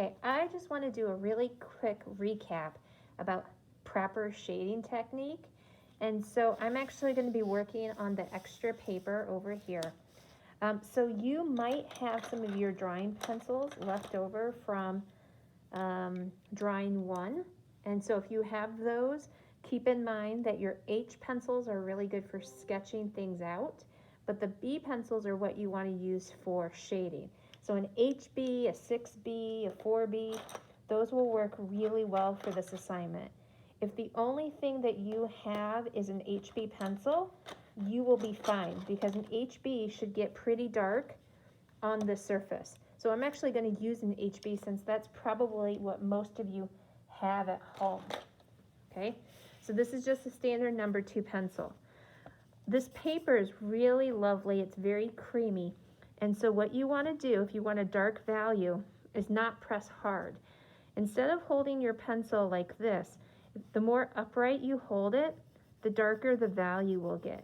Okay, I just want to do a really quick recap about proper shading technique. And so I'm actually going to be working on the extra paper over here. So you might have some of your drawing pencils left over from drawing 1. And so if you have those, keep in mind that your H pencils are really good for sketching things out, but the B pencils are what you want to use for shading. So an HB, a 6B, a 4B, those will work really well for this assignment. If the only thing that you have is an HB pencil, you will be fine because an HB should get pretty dark on the surface. So I'm actually going to use an HB since that's probably what most of you have at home. Okay, so this is just a standard number 2 pencil. This paper is really lovely. It's very creamy. And so what you want to do if you want a dark value is not press hard. Instead of holding your pencil like this, the more upright you hold it, the darker the value will get.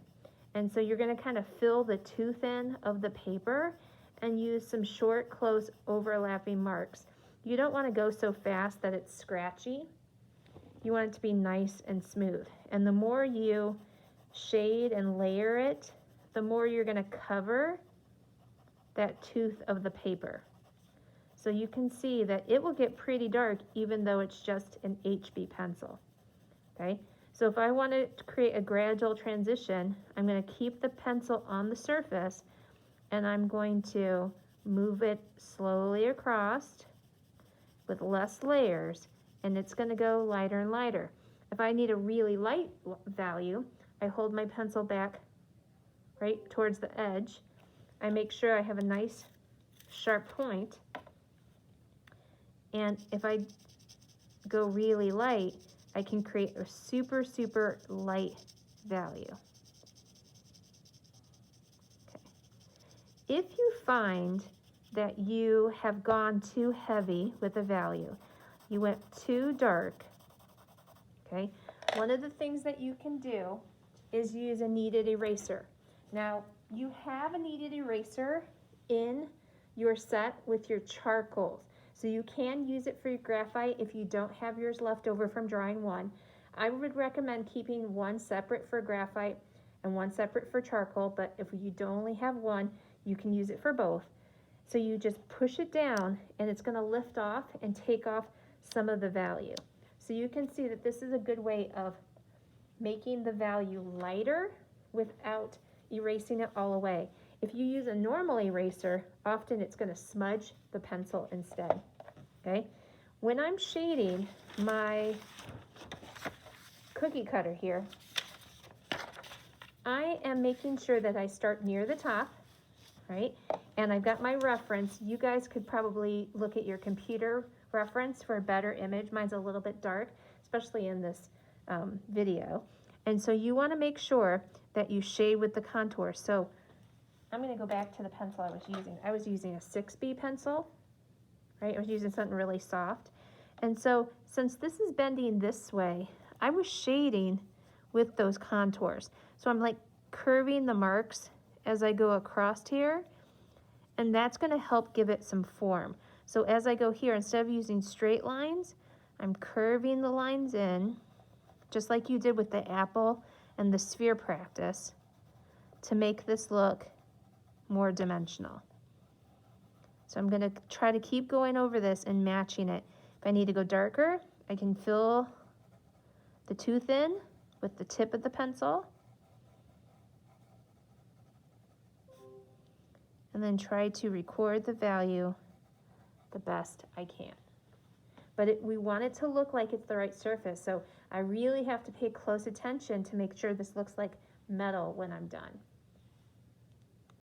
And so you're going to kind of fill the tooth in of the paper and use some short, close, overlapping marks. You don't want to go so fast that it's scratchy. You want it to be nice and smooth. And the more you shade and layer it, the more you're going to cover that tooth of the paper. So you can see that it will get pretty dark even though it's just an HB pencil. Okay, so if I want to create a gradual transition, I'm going to keep the pencil on the surface and I'm going to move it slowly across with less layers, and it's going to go lighter and lighter. If I need a really light value, I hold my pencil back right towards the edge. I make sure I have a nice sharp point, and if I go really light, I can create a super, super light value. Okay. If you find that you have gone too heavy with a value, you went too dark, okay, one of the things that you can do is use a kneaded eraser. Now, you have a kneaded eraser in your set with your charcoals. So you can use it for your graphite if you don't have yours left over from drawing 1. I would recommend keeping one separate for graphite and one separate for charcoal, but if you don't only have one, you can use it for both. So you just push it down and it's going to lift off and take off some of the value. So you can see that this is a good way of making the value lighter without erasing it all away. If you use a normal eraser, often it's going to smudge the pencil instead. Okay? When I'm shading my cookie cutter here, I am making sure that I start near the top, right? And I've got my reference. You guys could probably look at your computer reference for a better image. Mine's a little bit dark, especially in this video. And so you want to make sure that you shade with the contour. So I'm going to go back to the pencil I was using. I was using a 6B pencil, right? I was using something really soft. And so since this is bending this way, I was shading with those contours. So I'm like curving the marks as I go across here, and that's going to help give it some form. So as I go here, instead of using straight lines, I'm curving the lines in, just like you did with the apple and the sphere practice, to make this look more dimensional. So I'm going to try to keep going over this and matching it. If I need to go darker, I can fill the tooth in with the tip of the pencil, and then try to record the value the best I can. But we want it to look like it's the right surface, so I really have to pay close attention to make sure this looks like metal when I'm done.